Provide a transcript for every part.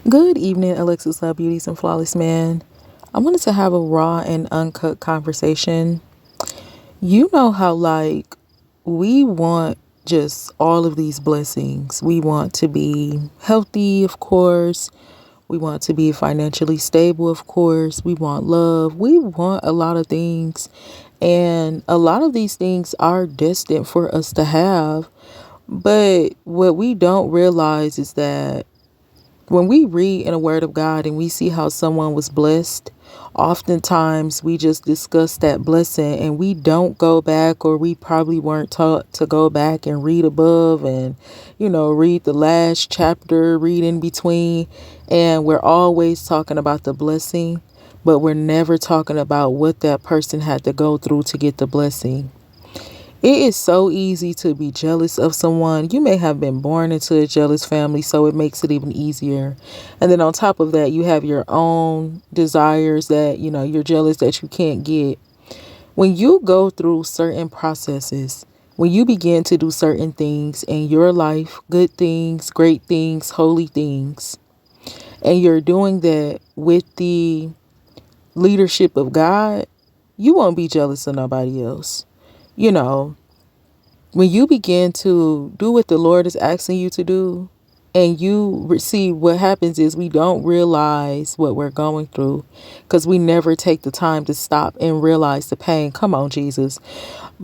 Good evening, Alexus Love Beauties and Flawless Man. I wanted to have a raw and uncut conversation. You know how, we want just all of these blessings. We want to be healthy, of course. We want to be financially stable, of course. We want love. We want a lot of things. And a lot of these things are destined for us to have. But what we don't realize is that when we read in a word of God and we see how someone was blessed, oftentimes we just discuss that blessing and we don't go back, or we probably weren't taught to go back and read above and, read the last chapter, read in between. And we're always talking about the blessing, but we're never talking about what that person had to go through to get the blessing. It is so easy to be jealous of someone. You may have been born into a jealous family, so it makes it even easier. And then on top of that, you have your own desires that, you're jealous that you can't get. When you go through certain processes, when you begin to do certain things in your life, good things, great things, holy things, and you're doing that with the leadership of God, you won't be jealous of nobody else. You know, when you begin to do what the Lord is asking you to do, and you receive, what happens is we don't realize what we're going through because we never take the time to stop and realize the pain. Come on, Jesus.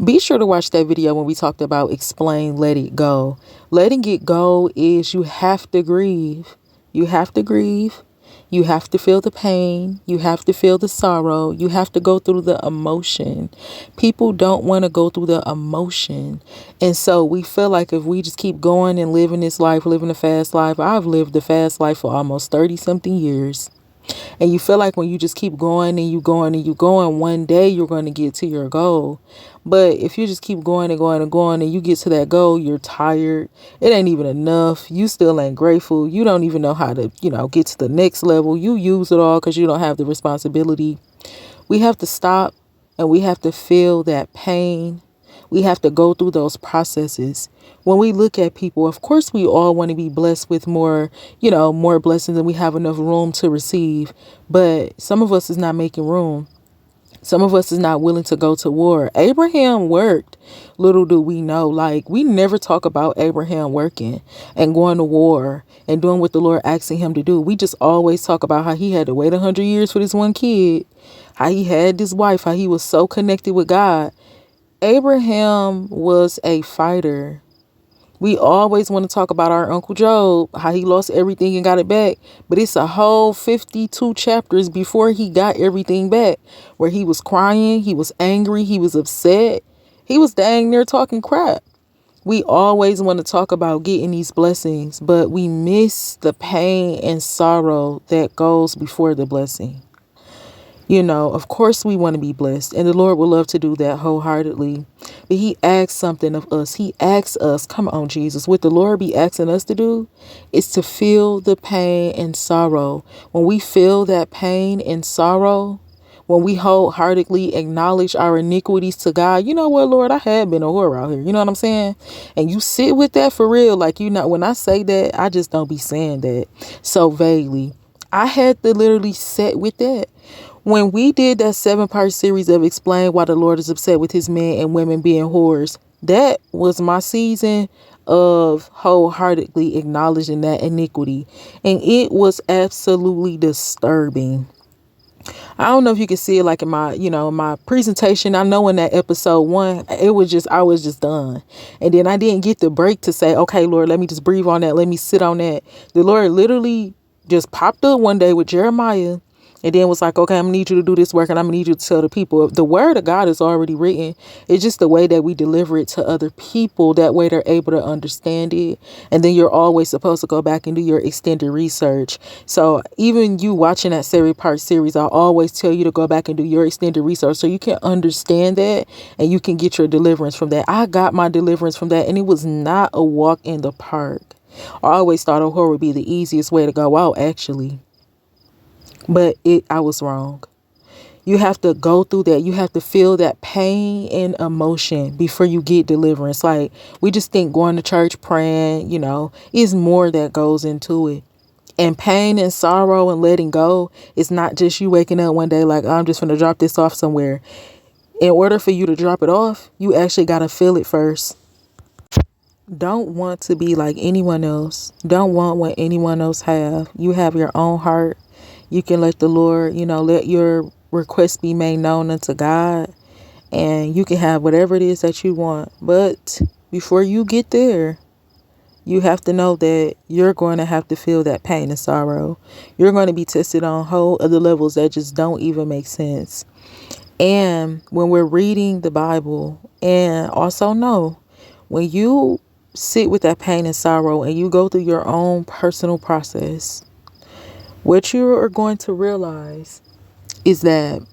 Be sure to watch that video when we talked about explain, let it go. Letting it go is you have to grieve. You have to grieve. You have to feel the pain. You have to feel the sorrow. You have to go through the emotion. People don't want to go through the emotion. And so we feel like if we just keep going and living this life, living a fast life. I've lived a fast life for almost 30 something years. And you feel like when you just keep going and you going and you going, one day you're going to get to your goal. But if you just keep going and going and going and you get to that goal, you're tired. It ain't even enough. You still ain't grateful. You don't even know how to, get to the next level. You use it all because you don't have the responsibility. We have to stop and we have to feel that pain. We have to go through those processes. When we look at people, of course, we all want to be blessed with more, more blessings than we have enough room to receive. But some of us is not making room. Some of us is not willing to go to war. Abraham worked. Little do we know, we never talk about Abraham working and going to war and doing what the Lord asking him to do. We just always talk about how he had to wait 100 years for this one kid, how he had this wife, how he was so connected with God. Abraham was a fighter. We always want to talk about our Uncle Job, how he lost everything and got it back. But it's a whole 52 chapters before he got everything back, where he was crying, he was angry, he was upset. He was dang near talking crap. We always want to talk about getting these blessings, but we miss the pain and sorrow that goes before the blessing. Of course we want to be blessed, and the Lord would love to do that wholeheartedly. But he asks something of us. He asks us, come on, Jesus, what the Lord be asking us to do is to feel the pain and sorrow. When we feel that pain and sorrow, when we wholeheartedly acknowledge our iniquities to God, you know what, Lord, I have been a whore out here. You know what I'm saying? And you sit with that for real. When I say that, I just don't be saying that so vaguely. I had to literally sit with that. When we did that 7-part series of Explain Why the Lord is Upset with His Men and Women Being Whores, that was my season of wholeheartedly acknowledging that iniquity. And it was absolutely disturbing. I don't know if you can see it in my presentation. I know in that episode 1, I was just done. And then I didn't get the break to say, okay, Lord, let me just breathe on that. Let me sit on that. The Lord literally just popped up one day with Jeremiah. And then was like, okay, I'm going to need you to do this work and I'm going to need you to tell the people. The word of God is already written. It's just the way that we deliver it to other people. That way they're able to understand it. And then you're always supposed to go back and do your extended research. So even you watching that 7-part series, I always tell you to go back and do your extended research so you can understand that and you can get your deliverance from that. I got my deliverance from that, and it was not a walk in the park. I always thought a whore would be the easiest way to go out, actually. But I was wrong. You have to go through that. You have to feel that pain and emotion before you get deliverance. We just think going to church, praying, is more that goes into it. And pain and sorrow and letting go is not just you waking up one day like, I'm just going to drop this off somewhere. In order for you to drop it off, you actually got to feel it first. Don't want to be like anyone else. Don't want what anyone else have. You have your own heart. You can let the Lord, let your request be made known unto God. And you can have whatever it is that you want. But before you get there, you have to know that you're going to have to feel that pain and sorrow. You're going to be tested on whole other levels that just don't even make sense. And when we're reading the Bible, and also know, when you sit with that pain and sorrow and you go through your own personal process, what you are going to realize is that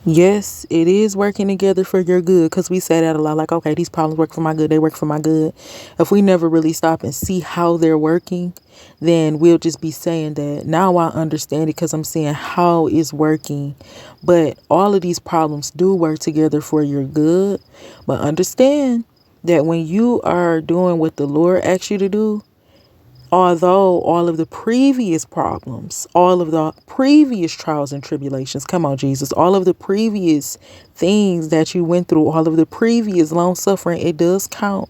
yes, it is working together for your good, because we say that a lot, like, okay, these problems work for my good, they work for my good. If we never really stop and see how they're working, then we'll just be saying that now I understand it because I'm seeing how it's working. But all of these problems do work together for your good. But understand that when you are doing what the Lord asks you to do, although all of the previous problems, all of the previous trials and tribulations, come on, Jesus, all of the previous things that you went through, all of the previous long suffering, it does count.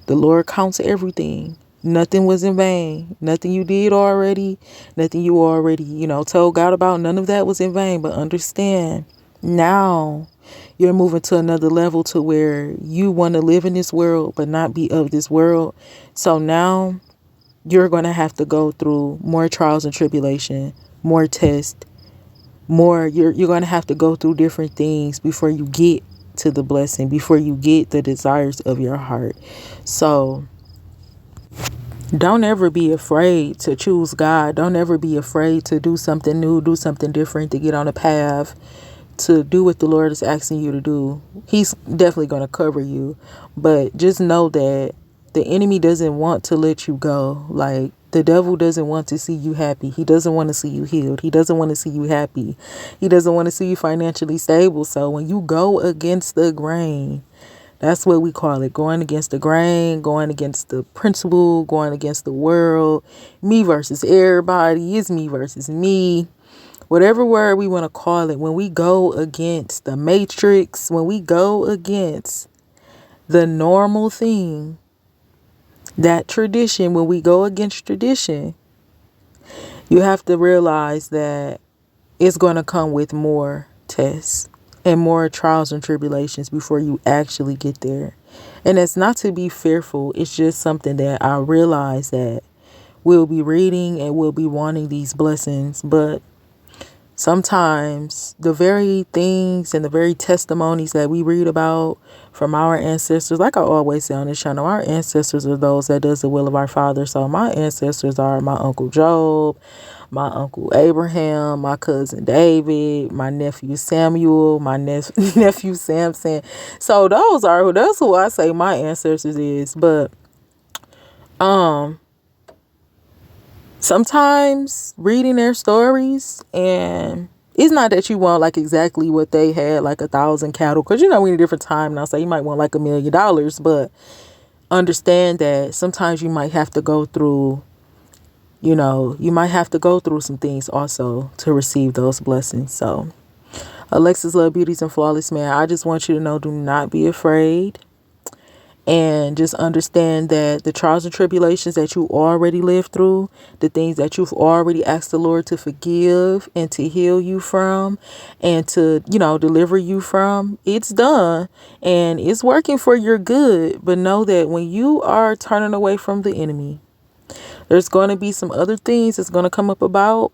The Lord counts everything. Nothing was in vain. Nothing you did already, nothing you already, told God about, none of that was in vain. But understand, now you're moving to another level to where you want to live in this world, but not be of this world. So now you're going to have to go through more trials and tribulation, more tests, you're going to have to go through different things before you get to the blessing, before you get the desires of your heart. So don't ever be afraid to choose God. Don't ever be afraid to do something new, do something different, to get on a path, to do what the Lord is asking you to do. He's definitely going to cover you. But just know that the enemy doesn't want to let you go. Like, the devil doesn't want to see you happy. He doesn't want to see you healed. He doesn't want to see you happy. He doesn't want to see you financially stable. So when you go against the grain, that's what we call it. Going against the grain, going against the principle, going against the world. Me versus everybody. It's me versus me. Whatever word we want to call it. When we go against the matrix, when we go against the normal thing, that tradition, when we go against tradition, you have to realize that it's going to come with more tests and more trials and tribulations before you actually get there. And it's not to be fearful. It's just something that I realize that we'll be reading and we'll be wanting these blessings. But sometimes the very things and the very testimonies that we read about from our ancestors, like I always say on this channel, our ancestors are those that does the will of our Father. So my ancestors are my Uncle Job, my Uncle Abraham, my cousin David, my nephew Samuel, my nephew Samson. So that's who I say my ancestors is. But sometimes reading their stories, and it's not that you want like exactly what they had, like 1,000 cattle, because we're in a different time now, so you might want like $1 million. But understand that sometimes you might have to go through, you might have to go through some things also to receive those blessings. So Alexus, love, beauties, and flawless man, I just want you to know, do not be afraid. And just understand that the trials and tribulations that you already lived through, the things that you've already asked the Lord to forgive and to heal you from and to, deliver you from, it's done and it's working for your good. But know that when you are turning away from the enemy, there's going to be some other things that's going to come up about.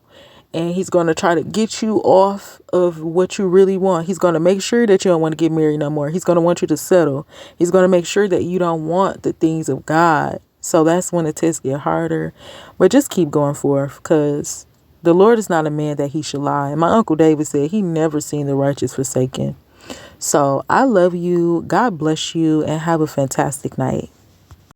And he's going to try to get you off of what you really want. He's going to make sure that you don't want to get married no more. He's going to want you to settle. He's going to make sure that you don't want the things of God. So that's when the tests get harder. But just keep going forth, because the Lord is not a man that he should lie. And my Uncle David said he never seen the righteous forsaken. So I love you. God bless you and have a fantastic night.